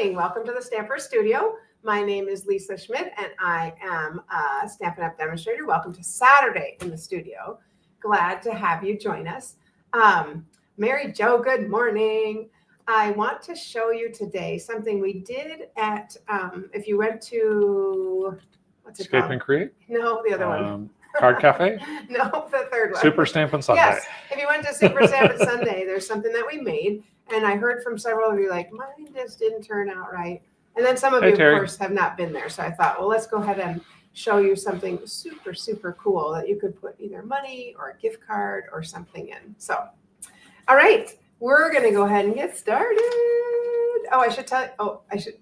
morning. Welcome to the Stamper Studio. My name is Lisa Schmidt, and I am a Stampin' Up! Demonstrator. Welcome to Saturday in the studio. Glad to have you join us. Mary Jo, good morning. I want to show you today something we did at, if you went to, what's it Escape called? and Create? No, the other one. Card Cafe? No, the third one. Super Stampin' Sunday. Yes, if you went to Super Stampin' Sunday, there's something that we made, and I heard from several of you like, mine just didn't turn out right. And then some of you, Terry. of course, have not been there. So I thought, well, let's go ahead and show you something super, super cool that you could put either money or a gift card or something in. So, all right, we're going to go ahead and get started. Oh, I should tell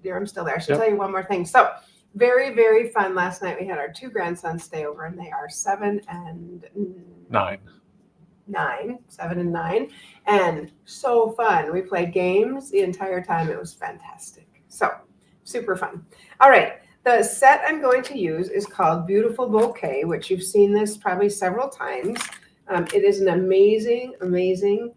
you, I'm still there. I should tell you one more thing. So, very, very fun. Last night we had our two grandsons stay over, and they are 7 and 9. 7 and 9, and so fun. We played games the entire time. It was fantastic. So super fun. All right, the set I'm going to use is called Beautiful Bouquet, which you've seen this probably several times. It is an amazing, amazing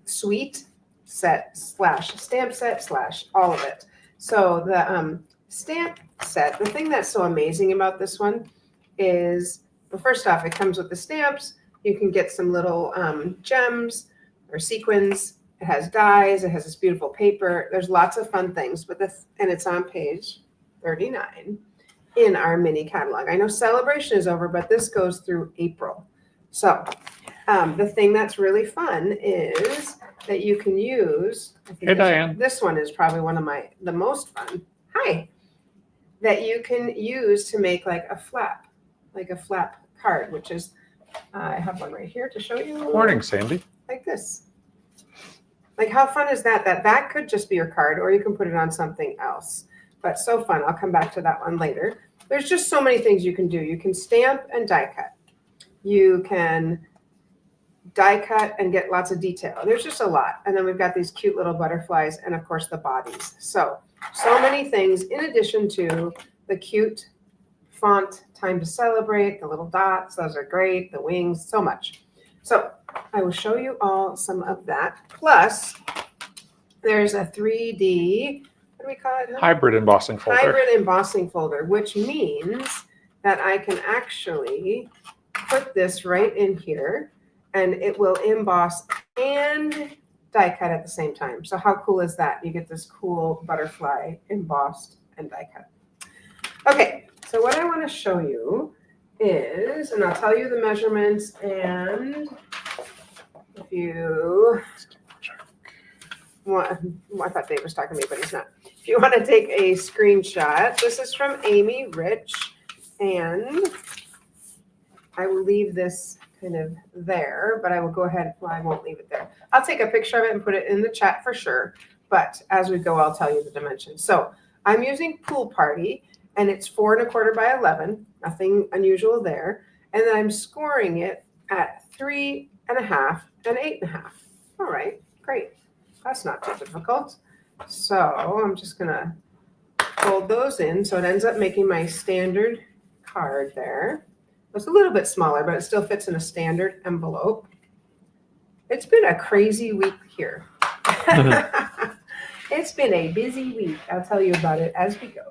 sweet set slash stamp set slash all of it. So the stamp set, the thing that's so amazing about this one is, well, first off, it comes with the stamps. You can get some little gems or sequins. It has dies. It has this beautiful paper. There's lots of fun things, but and it's on page 39 in our mini catalog. I know celebration is over, but this goes through April. So the thing that's really fun is that you can use. Hey, Diane. This one is probably one of the most fun. Hi. That you can use to make like a flap card, which is. I have one right here to show you. Morning, Sandy. Like this. Like how fun is that? That could just be your card, or you can put it on something else. But so fun. I'll come back to that one later. There's just so many things you can do. You can stamp and die cut. You can die cut and get lots of detail. There's just a lot. And then we've got these cute little butterflies and, of course, the bodies. So many things in addition to the cute font, Time to Celebrate, the little dots, those are great, the wings, so much. So I will show you all some of that. Plus, there's a 3D, what do we call it? Hybrid embossing folder. Hybrid embossing folder, which means that I can actually put this right in here, and it will emboss and die cut at the same time. So how cool is that? You get this cool butterfly embossed and die cut. Okay. So what I want to show you is, and I'll tell you the measurements, and if you want, I thought Dave was talking to me, but he's not. If you want to take a screenshot, this is from Amy Rich, and I will leave this kind of there, but I will go ahead, well, I won't leave it there. I'll take a picture of it and put it in the chat for sure, but as we go, I'll tell you the dimensions. So I'm using Pool Party, and it's 4 1/4 by 11, nothing unusual there. And then I'm scoring it at 3 1/2 and 8 1/2. All right, great. That's not too difficult. So I'm just gonna fold those in. So it ends up making my standard card there. It's a little bit smaller, but it still fits in a standard envelope. It's been a crazy week here. It's been a busy week. I'll tell you about it as we go.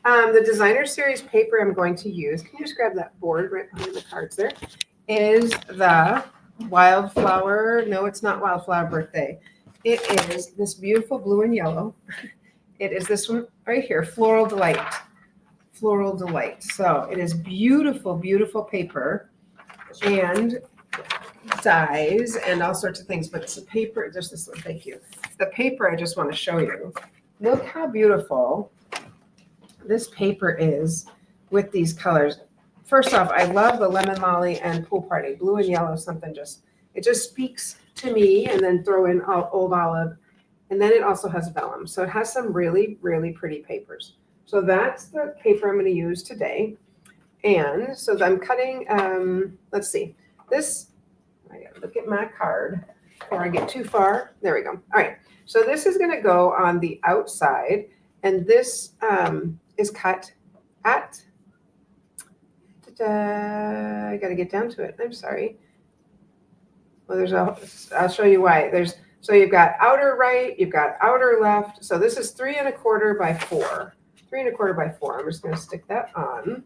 The Designer Series paper I'm going to use, can you just grab that board right behind the cards there, is the Wildflower, no, it's not Wildflower Birthday. It is this beautiful blue and yellow. It is this one right here, Floral Delight. Floral Delight. So it is beautiful, beautiful paper and dies and all sorts of things, but it's a paper, just this one, thank you. The paper I just want to show you. Look how beautiful this paper is with these colors. First off, I love the Lemon Lolly and Pool Party. Blue and yellow, something it just speaks to me, and then throw in Old Olive. And then it also has vellum. So it has some really, really pretty papers. So that's the paper I'm going to use today. And so I'm cutting, let's see, this, I gotta look at my card before I get too far. There we go. All right. So this is going to go on the outside, and this is cut at, I got to get down to it. I'm sorry. Well, I'll show you why. There's So you've got outer right, you've got outer left. So this is 3 1/4 by 4. 3 1/4 by 4. I'm just going to stick that on.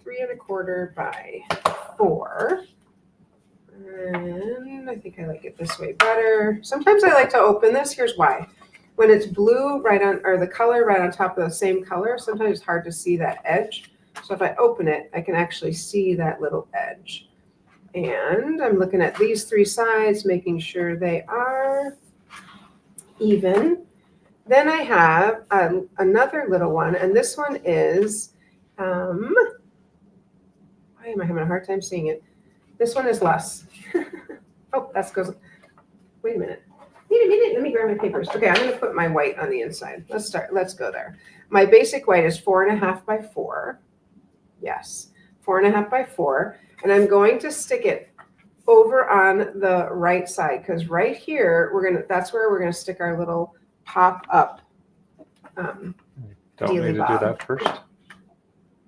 3 1/4 by 4. And I think I like it this way better. Sometimes I like to open this. Here's why. When it's blue right on, or the color right on top of the same color, sometimes it's hard to see that edge. So if I open it, I can actually see that little edge. And I'm looking at these 3 sides, making sure they are even. Then I have another little one, and this one is, why am I having a hard time seeing it? This one is less. Oh, that goes, wait a minute. Let me grab my papers. Okay, I'm gonna put my white on the inside. Let's go there. My basic white is 4 1/2 by 4. Yes, 4 1/2 by 4. And I'm going to stick it over on the right side, because right here, that's where we're gonna stick our little pop up. Don't need to do Bob. that first.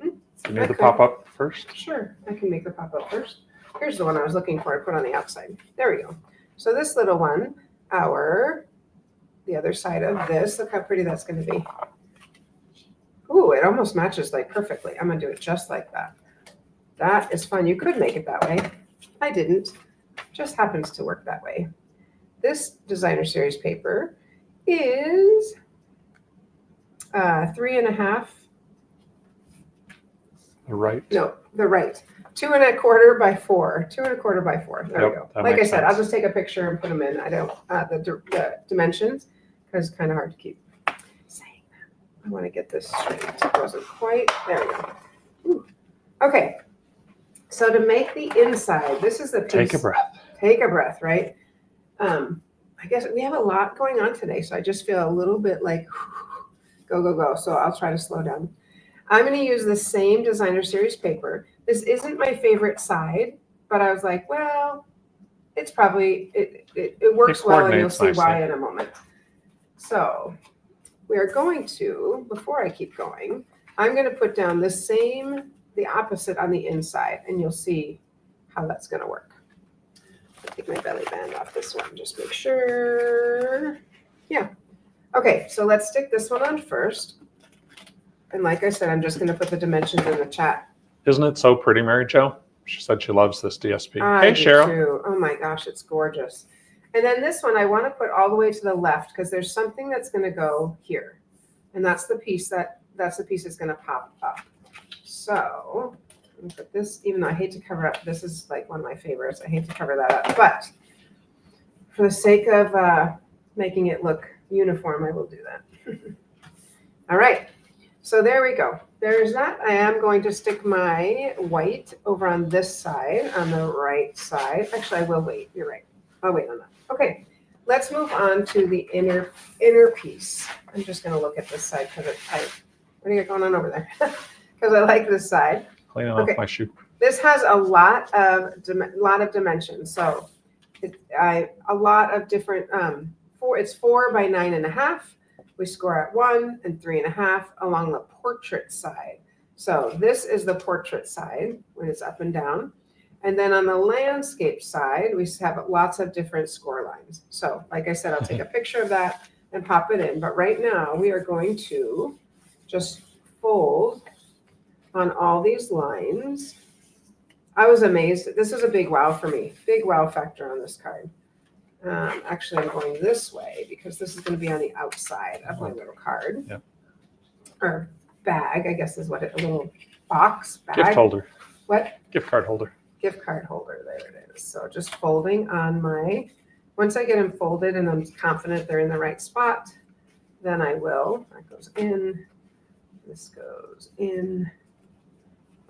You need Okay. the pop up first. Sure, I can make the pop up first. Here's the one I was looking for. I put on the outside. There we go. So this little one, the other side of this, look how pretty that's gonna be. Ooh, it almost matches like perfectly. I'm gonna do it just like that. That is fun. You could make it that way. I didn't. Just happens to work that way. This designer series paper is 3 1/2. The right. No, the right. 2 1/4 by 4. 2 1/4 by 4. There we go. That Like I makes said, I'll sense. just take a picture and put them in. I don't the dimensions, because it's kind of hard to keep saying that. I want to get this straight. It wasn't quite. There we go. Ooh. Okay. So to make the inside, this is the piece. Take a breath. Take a breath, right? I guess we have a lot going on today, so I just feel a little bit like go, go, go. So I'll try to slow down. I'm going to use the same designer series paper. This isn't my favorite side, but I was like, well, it's probably, it works well, and you'll coordinates see why nicely. in a moment. So we are going to, before I keep going, I'm going to put down the opposite on the inside, and you'll see how that's going to work. I'll take my belly band off this one, just make sure. Yeah. Okay, so let's stick this one on first. And like I said, I'm just going to put the dimensions in the chat. Isn't it so pretty, Mary Jo? She said she loves this DSP. I Hey, do Cheryl. too. Oh my gosh, it's gorgeous. And then this one I want to put all the way to the left, because there's something that's going to go here. And that's the piece that's going to pop up. So I'm going to put this, even though I hate to cover up, this is like one of my favorites. I hate to cover that up. But for the sake of making it look uniform, I will do that. All right. So there we go. There's that. I am going to stick my white over on this side, on the right side. Actually, I will wait. You're right. I'll wait on that. Okay. Let's move on to the inner piece. I'm just going to look at this side because what do you got going on over there? Because I like this side. Cleaning off my shoe. This has a lot of dimensions. So a lot of different. It's 4 by 9 1/2. We score at 1 and 3 1/2 along the portrait side. So this is the portrait side when it's up and down. And then on the landscape side, we have lots of different score lines. So like I said, I'll take a picture of that and pop it in. But right now we are going to just fold on all these lines. I was amazed. This is a big wow for me. Big wow factor on this card. Actually, I'm going this way because this is going to be on the outside of my little card. Yep. Or bag, I guess is what a little box bag. Gift holder. What? Gift card holder. Gift card holder. There it is. So just folding on once I get them folded and I'm confident they're in the right spot, then I will. That goes in. This goes in.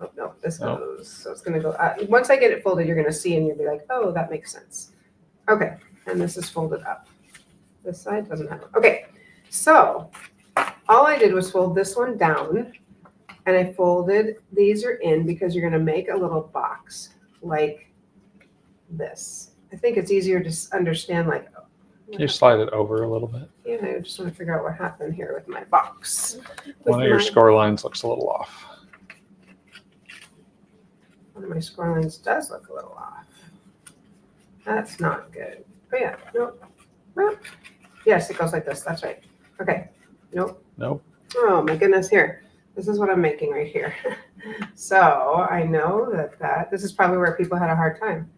Oh, no, this goes. So it's going to go. Once I get it folded, you're going to see and you'll be like, oh, that makes sense. Okay. And this is folded up. This side doesn't have it. Okay, so all I did was fold this one down, and I folded, these are in because you're gonna make a little box like this. I think it's easier to understand, like, Can you slide it over a little bit? yeah, I just wanna figure out what happened here with my box. One of your score lines looks a little off. One of my score lines does look a little off. That's not good. Oh yeah, nope, Yes, it goes like this. That's right. Okay. Nope. Nope. Oh my goodness, here. This is what I'm making right here. So I know that this is probably where people had a hard time.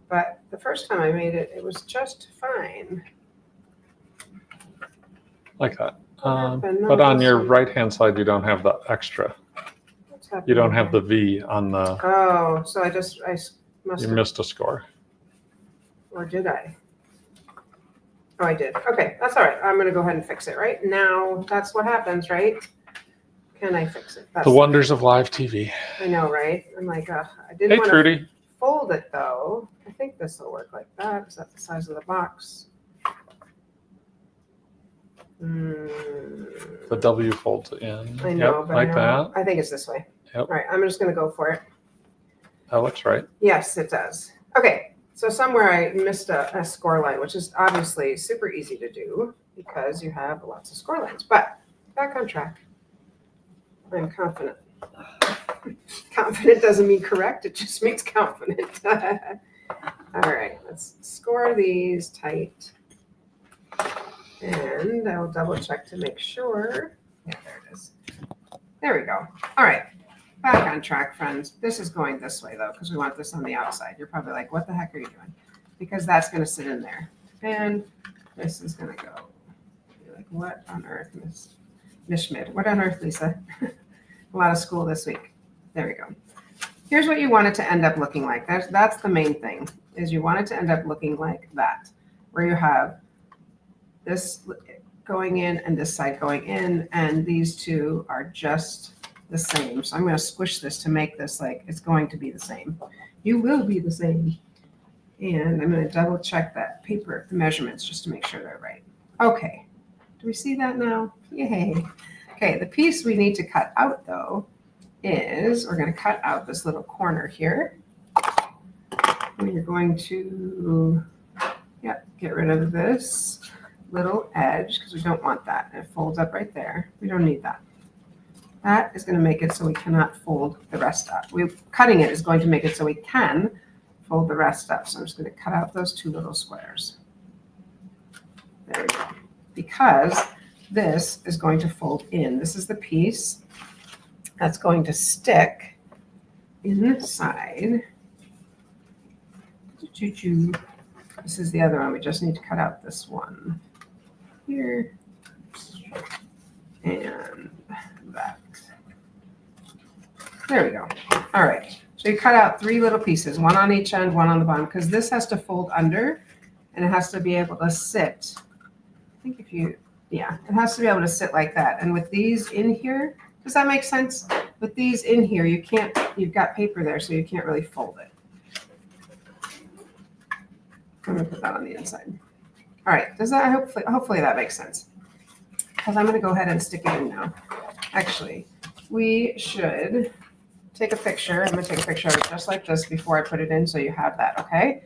But the first time I made it, it was just fine. Like that. What happened? No, But on this your one. right-hand side, you don't have the extra. What's happening You don't have here? the V on the, Oh, so I must you have, missed a score. or did I? Oh, I did. Okay, that's all right. I'm gonna go ahead and fix it right now. That's what happens, right? Can I fix it? The wonders of live TV. I know, right? I'm like, I didn't Hey, want to Trudy. fold it though. I think this will work like that. Is that the size of the box? The W folds in. I know, Yep, but like I that. I think it's this way. Yep. All right, I'm just gonna go for it. That looks right. Yes, it does. Okay, so somewhere I missed a score line, which is obviously super easy to do because you have lots of score lines. But back on track. I'm confident. Confident doesn't mean correct, it just means confident. All right, let's score these tight. And I will double check to make sure. Yeah, there it is. There we go. All right, back on track, friends. This is going this way though, because we want this on the outside. You're probably like, what the heck are you doing? Because that's gonna sit in there. And this is gonna go. You're like, what on earth, Miss Schmidt? What on earth, Lisa? A lot of school this week. There we go. Here's what you want it to end up looking like. That's the main thing, is you want it to end up looking like that, where you have this going in and this side going in, and these two are just the same. So I'm going to squish this to make this like it's going to be the same. You will be the same. And I'm going to double check that paper, the measurements, just to make sure they're right. Okay. Do we see that now? Yay. Okay, the piece we need to cut out though is we're going to cut out this little corner here. And you're going to, get rid of this little edge because we don't want that. It folds up right there. We don't need that. That is going to make it so we cannot fold the rest up. Cutting it is going to make it so we can fold the rest up. So I'm just going to cut out those two little squares. There we go. Because this is going to fold in. This is the piece that's going to stick inside. This is the other one. We just need to cut out this one here and that. There we go. All right. So you cut out 3 little pieces, one on each end, one on the bottom, because this has to fold under and it has to be able to sit. I think it has to be able to sit like that. And with these in here, does that make sense? With these in here, you've got paper there, so you can't really fold it. I'm gonna put that on the inside. All right, does that hopefully that makes sense? Because I'm gonna go ahead and stick it in now. Actually, we should take a picture. I'm gonna take a picture of it just like this before I put it in so you have that, okay?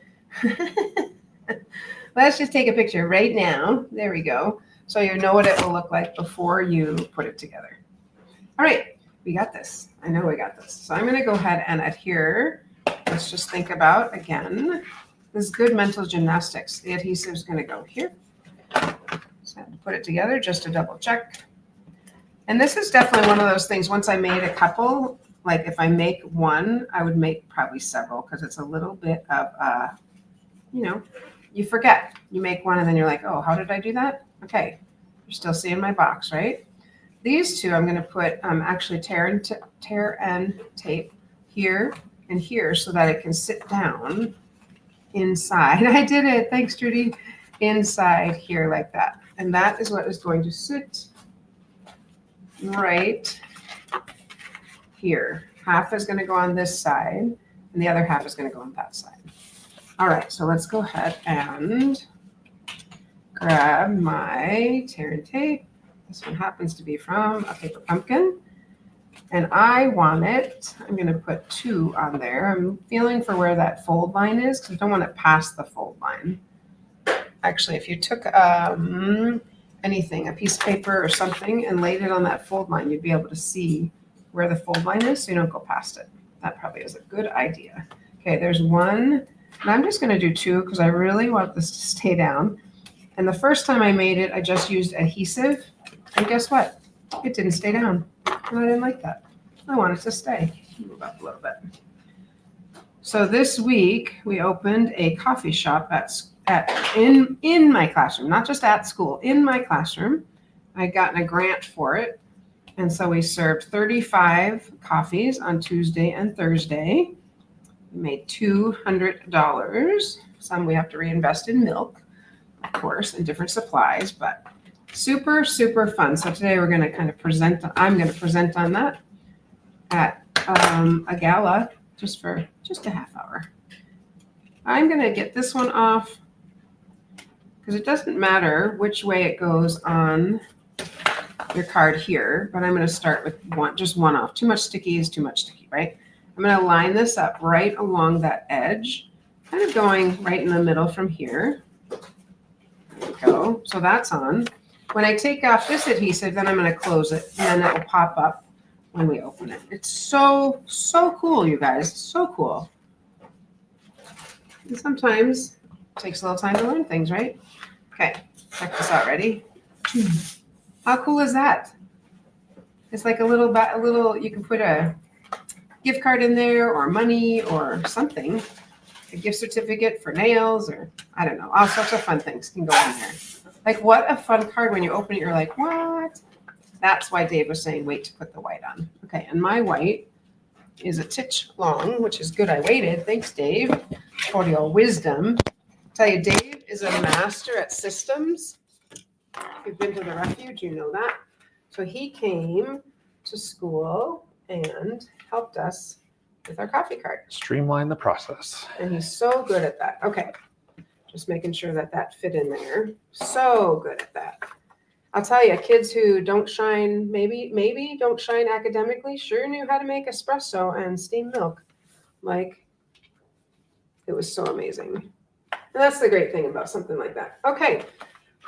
Let's just take a picture right now. There we go. So you know what it will look like before you put it together. All right, we got this. I know we got this. So I'm gonna go ahead and adhere. Let's just think about, again, this is good mental gymnastics. The adhesive is gonna go here. So I have to put it together just to double check. And this is definitely one of those things, once I made a couple, like if I make one, I would make probably several because it's a little bit of, you forget. You make one and then you're like, oh, how did I do that? Okay, you're still seeing my box, right? These two I'm gonna put actually tear and tape here and here so that it can sit down inside. I did it, thanks Trudy. Inside here like that. And that is what is going to sit right here. Half is gonna go on this side and the other half is gonna go on that side. All right, so let's go ahead and grab my tear and tape. This one happens to be from a paper pumpkin. And I want it, I'm gonna put 2 on there. I'm feeling for where that fold line is because I don't want it past the fold line. Actually, if you took anything, a piece of paper or something and laid it on that fold line, you'd be able to see where the fold line is so you don't go past it. That probably is a good idea. Okay, there's one, and I'm just gonna do 2 because I really want this to stay down. And the first time I made it, I just used adhesive. And guess what? It didn't stay down. And I didn't like that. I want it to stay. Move up a little bit. So this week we opened a coffee shop in my classroom, not just at school, in my classroom. I'd gotten a grant for it. And so we served 35 coffees on Tuesday and Thursday. We made $200. Some we have to reinvest in milk, of course, and different supplies, but super, super fun. So today we're going to kind of I'm going to present on that at a gala just for a half hour. I'm going to get this one off because it doesn't matter which way it goes on your card here, but I'm going to start with just one off. Too much sticky is too much sticky, right? I'm going to line this up right along that edge, kind of going right in the middle from here. There we go. So that's on. When I take off this adhesive, then I'm going to close it, and then it will pop up when we open it. It's so, so cool, you guys. So cool. And sometimes it takes a little time to learn things, right? Okay, check this out. Ready? How cool is that? It's like a little, you can put a gift card in there or money or something, a gift certificate for nails or I don't know, all sorts of fun things can go in there. Like what a fun card when you open it, you're like, what? That's why Dave was saying, wait to put the white on. Okay, and my white is a titch long, which is good. I waited. Thanks, Dave, for your wisdom. Tell you, Dave is a master at systems. If you've been to the refuge, you know that. So he came to school and helped us with our coffee card. Streamline the process. And he's so good at that. Okay, just making sure that fit in there. So good at that. I'll tell you, kids who don't shine, maybe don't shine academically, sure knew how to make espresso and steam milk. Like, it was so amazing. And that's the great thing about something like that. Okay.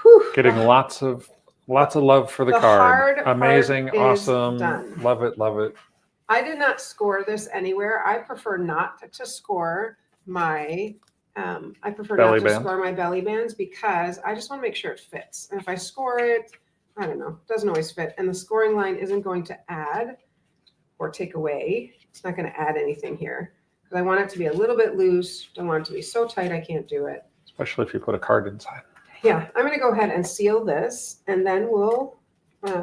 Whew. Getting lots of love for the card. Amazing, awesome. Done. Love it, love it. I did not score this anywhere. I prefer not to score my score my belly bands because I just want to make sure it fits. And if I score it, I don't know, it doesn't always fit. And the scoring line isn't going to add or take away. It's not going to add anything here because I want it to be a little bit loose. Don't want it to be so tight I can't do it. Especially if you put a card inside. Yeah, I'm going to go ahead and seal this and then we'll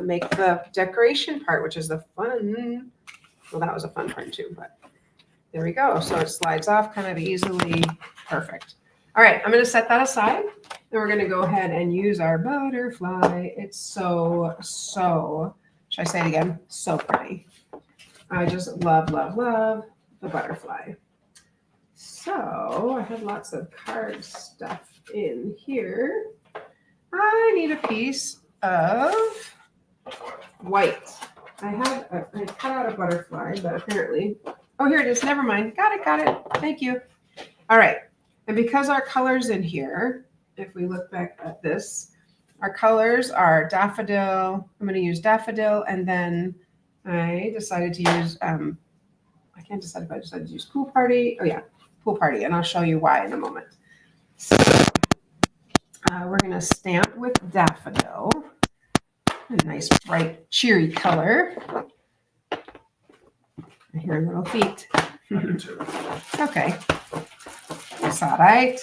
make the decoration part, which is the fun. Well, that was a fun part too, but there we go. So it slides off kind of easily. Perfect. All right, I'm going to set that aside. Then we're going to go ahead and use our butterfly. It's so, should I say it again? So pretty. I just love, love, love the butterfly. So I have lots of card stuff in here. I need a piece of white. I cut out a butterfly, but apparently, oh, here it is. Never mind. Got it. Thank you. All right. And because our colors in here, if we look back at this, our colors are daffodil. I'm going to use daffodil. And then I decided to use, I can't decide if I decided to use pool party. Oh yeah, pool party. And I'll show you why in a moment. So we're going to stamp with daffodil. A nice, bright, cheery color. I hear little feet. Okay. That's all right.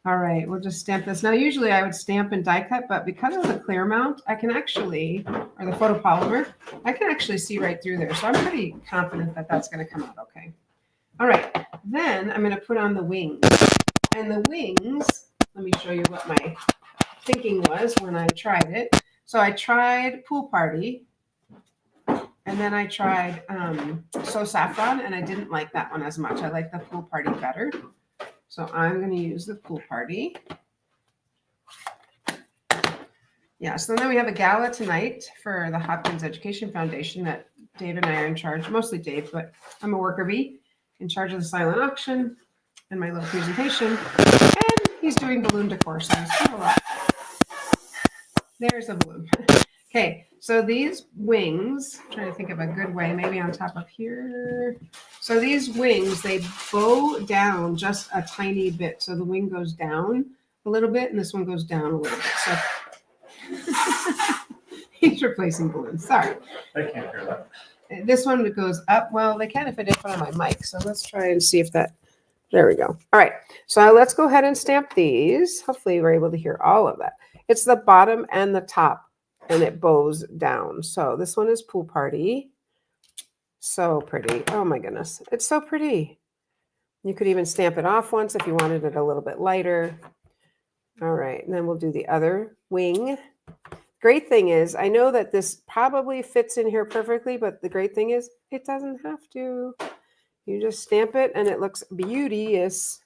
All right, we'll just stamp this. Now, usually I would stamp and die cut, but because of the clear mount, I can actually, or the photopolymer, I can actually see right through there. So I'm pretty confident that that's going to come out okay. All right, then I'm going to put on the wings. And the wings, let me show you what my thinking was when I tried it. So I tried Pool Party, and then I tried So Saffron, and I didn't like that one as much. I like the Pool Party better. So I'm going to use the Pool Party. Yeah, so then we have a gala tonight for the Hopkins Education Foundation that Dave and I are in charge, mostly Dave, but I'm a worker bee in charge of the silent auction and my little presentation. And he's doing balloon decor, so he's doing a lot. There's a balloon. Okay, so these wings, I'm trying to think of a good way, maybe on top of here. So these wings, they bow down just a tiny bit. So the wing goes down a a little bit, and this one goes down a little bit. So he's replacing balloons. Sorry. They can't hear that. This one goes up. Well, they can if I did put on my mic. So let's try and see if that. There we go. All right. So let's go ahead and stamp these. Hopefully we're able to hear all of that. It's the bottom and the top, and it bows down. So this one is Pool Party. So pretty. Oh my goodness. It's so pretty. You could even stamp it off once if you wanted it a little bit lighter. All right. And then we'll do the other wing. Great thing is, I know that this probably fits in here perfectly, but the great thing is it doesn't have to. You just stamp it and it looks beauteous.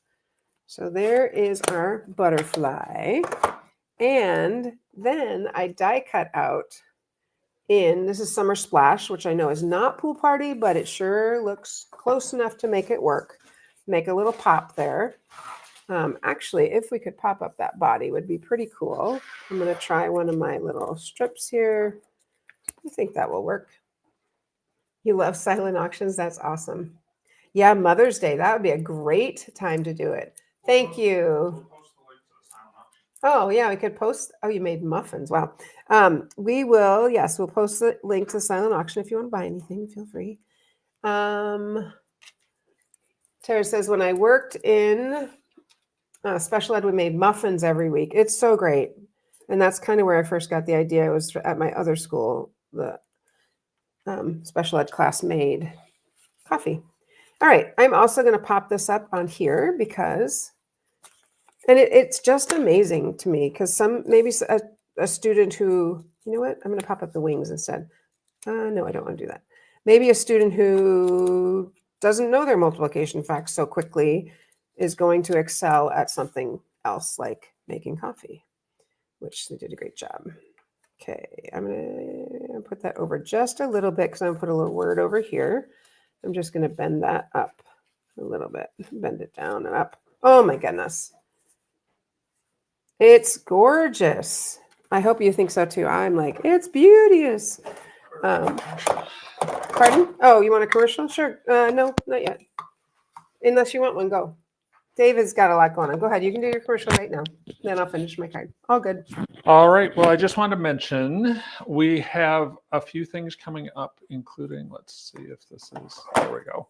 So there is our butterfly. And then I die cut out this is Summer Splash, which I know is not Pool Party, but it sure looks close enough to make it work. Make a little pop there. Actually, if we could pop up that body, would be pretty cool. I'm going to try one of my little strips here. I think that will work. You love silent auctions? That's awesome. Yeah, Mother's Day. That would be a great time to do it. Thank you. Oh, yeah, we could post. Oh, you made muffins. Wow. We will. Yes, we'll post the link to the silent auction. If you want to buy anything, feel free. Tara says, when I worked in special ed, we made muffins every week. It's so great. And that's kind of where I first got the idea. It was at my other school. The special ed class made coffee. All right. I'm also going to pop this up on here because, and it's just amazing to me because maybe a student who, you know what? I'm going to pop up the wings instead. No, I don't want to do that. Maybe a student who doesn't know their multiplication facts so quickly is going to excel at something else like making coffee, which they did a great job. Okay, I'm going to put that over just a little bit because I'm going to put a little word over here. I'm just going to bend that up a little bit, bend it down and up. Oh my goodness. It's gorgeous. I hope you think so too. I'm like, it's beauteous. Pardon? Oh, you want a commercial? Sure. No, not yet. Unless you want one, go. David's got a lot going on. Go ahead. You can do your commercial right now. Then I'll finish my card. All good. All right. Well, I just wanted to mention we have a few things coming up, including, let's see if this is, there we go.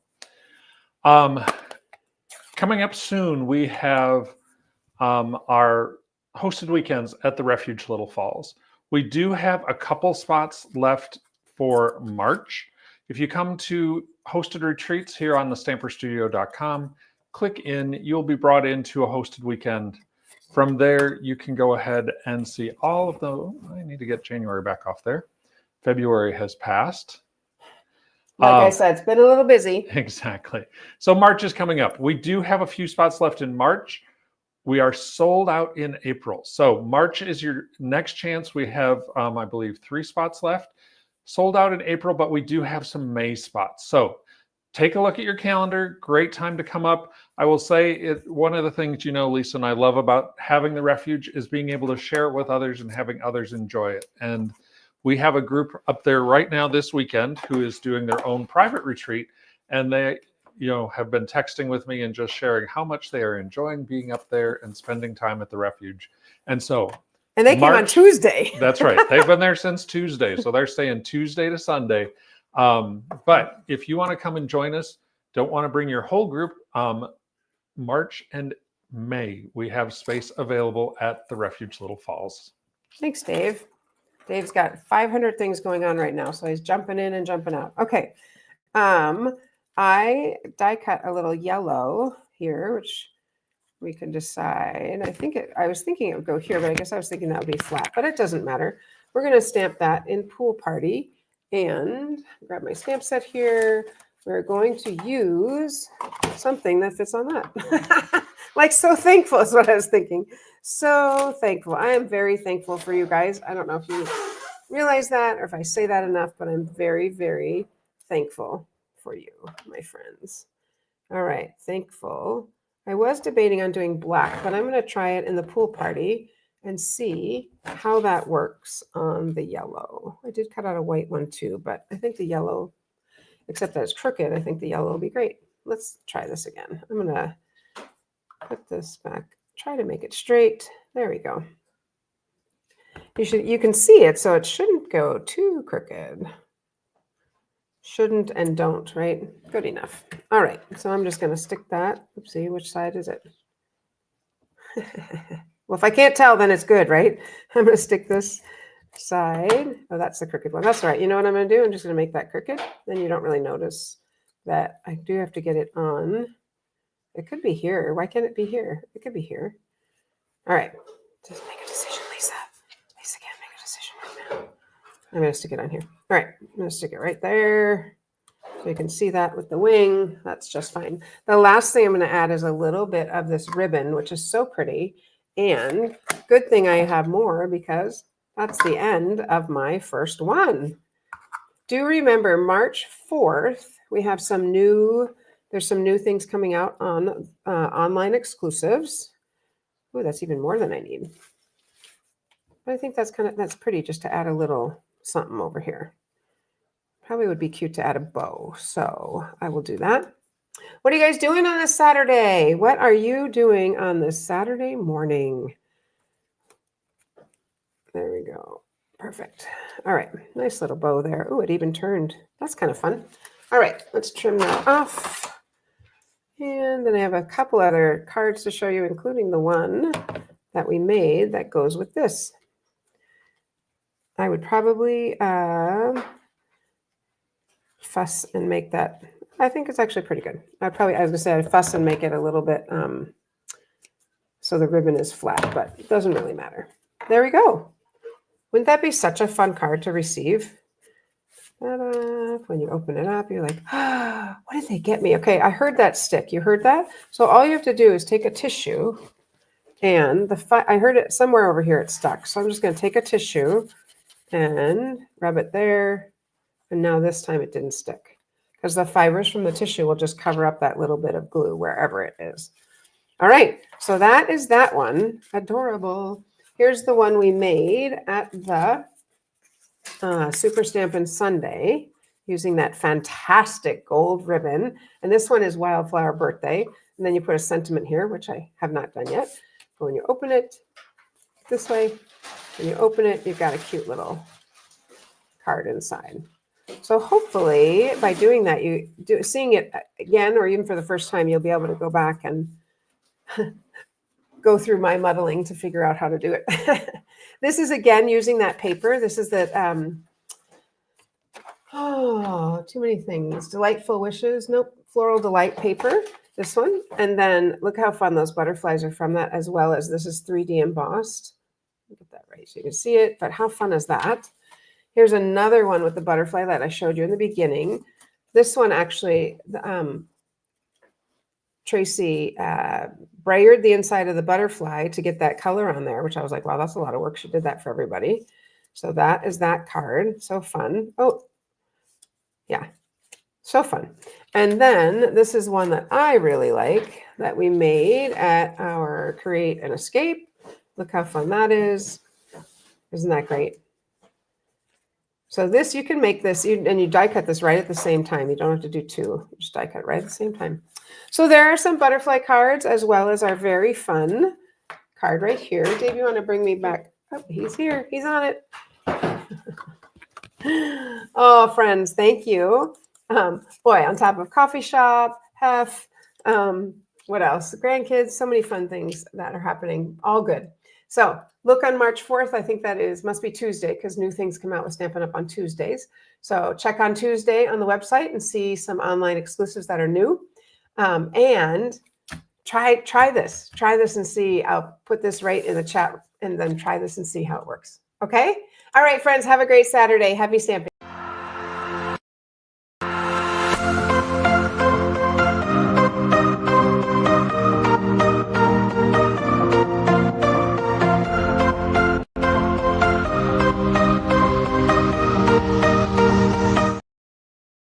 Coming up soon, we have our hosted weekends at the Refuge Little Falls. We do have a couple spots left for March. If you come to hosted retreats here on the stamperstudio.com, click in, you'll be brought into a hosted weekend. From there, you can go ahead and see all of the, I need to get January back off there. February has passed. Like I said, it's been a little busy. Exactly. So March is coming up. We do have a few spots left in March. We are sold out in April. So March is your next chance. We have, I believe, 3 spots left. Sold out in April, but we do have some May spots. So take a look at your calendar. Great time to come up. I will say one of the things, Lisa and I love about having the Refuge is being able to share it with others and having others enjoy it. And we have a group up there right now this weekend who is doing their own private retreat. And they, have been texting with me and just sharing how much they are enjoying being up there and spending time at the Refuge. And so they came on Tuesday. That's right. They've been there since Tuesday. So they're staying Tuesday to Sunday. But if you want to come and join us, don't want to bring your whole group, March and May, we have space available at the Refuge Little Falls. Thanks, Dave. Dave's got 500 things going on right now, so he's jumping in and jumping out. Okay. I die cut a little yellow here, which we can decide. I was thinking it would go here, but I guess I was thinking that would be flat, but it doesn't matter. We're going to stamp that in Pool Party and grab my stamp set here. We're going to use something that fits on that. Like So Thankful is what I was thinking. So thankful. I am very thankful for you guys. I don't know if you realize that or if I say that enough, but I'm very, very thankful for you, my friends. All right. Thankful. I was debating on doing black, but I'm going to try it in the Pool Party and see how that works on the yellow. I did cut out a white one too, but I think the yellow, except that it's crooked, I think the yellow will be great. Let's try this again. I'm going to put this back, try to make it straight. There we go. You can see it, so it shouldn't go too crooked. Shouldn't and don't, right? Good enough. All right, so I'm just going to stick that. Oopsie, which side is it? Well, if I can't tell, then it's good, right? I'm going to stick this side. Oh, that's the crooked one. That's all right. You know what I'm going to do? I'm just going to make that crooked. Then you don't really notice that I do have to get it on. It could be here. Why can't it be here? It could be here. All right. Just make a decision, Lisa. Lisa can't make a decision right now. I'm going to stick it on here. All right. I'm going to stick it right there. So you can see that with the wing. That's just fine. The last thing I'm going to add is a little bit of this ribbon, which is so pretty. And good thing I have more because that's the end of my first one. Do remember March 4th, we have there's some new things coming out on online exclusives. Oh, that's even more than I need. But I think that's pretty just to add a little something over here. Probably would be cute to add a bow. So I will do that. What are you guys doing on this Saturday? What are you doing on this Saturday morning? There we go. Perfect. All right. Nice little bow there. Oh, it even turned. That's kind of fun. All right. Let's trim that off. And then I have a couple other cards to show you, including the one that we made that goes with this. I would probably fuss and make that. I think it's actually pretty good. I was going to say I'd fuss and make it a little bit so the ribbon is flat, but it doesn't really matter. There we go. Wouldn't that be such a fun card to receive? When you open it up, you're like, ah, what did they get me? Okay, I heard that stick. You heard that? So all you have to do is take a tissue, and I heard it somewhere over here. It's stuck. So I'm just going to take a tissue and rub it there. And now this time it didn't stick because the fibers from the tissue will just cover up that little bit of glue wherever it is. All right, so that is that one. Adorable. Here's the one we made at the Super Stampin' Sunday using that fantastic gold ribbon. And this one is Wildflower Birthday. And then you put a sentiment here, which I have not done yet. But when you open it this way, when you open it, you've got a cute little card inside. So hopefully by doing that, seeing it again, or even for the first time, you'll be able to go back and go through my muddling to figure out how to do it. This is again using that paper. This is that, too many things. Delightful Wishes. Nope. Floral Delight paper. This one. And then look how fun those butterflies are from that, as well as this is 3D embossed. Get that right so you can see it. But how fun is that? Here's another one with the butterfly that I showed you in the beginning. This one actually, Tracy brayered the inside of the butterfly to get that color on there, which I was like, wow, that's a lot of work. She did that for everybody. So that is that card. So fun. Oh, yeah. So fun. And then this is one that I really like that we made at our Create and Escape. Look how fun that is. Isn't that great? So this, you can make this, and you die cut this right at the same time. You don't have to do two. You just die cut right at the same time. So there are some butterfly cards as well as our very fun card right here. Dave, you want to bring me back? Oh, he's here. He's on it. Oh, friends, thank you. Boy, on top of coffee shop, Hef, what else? Grandkids, so many fun things that are happening. All good. So look on March 4th. I think that must be Tuesday because new things come out with Stampin' Up! On Tuesdays. So check on Tuesday on the website and see some online exclusives that are new. And try this. Try this and see. I'll put this right in the chat and then try this and see how it works. Okay? All right, friends, have a great Saturday. Happy stamping.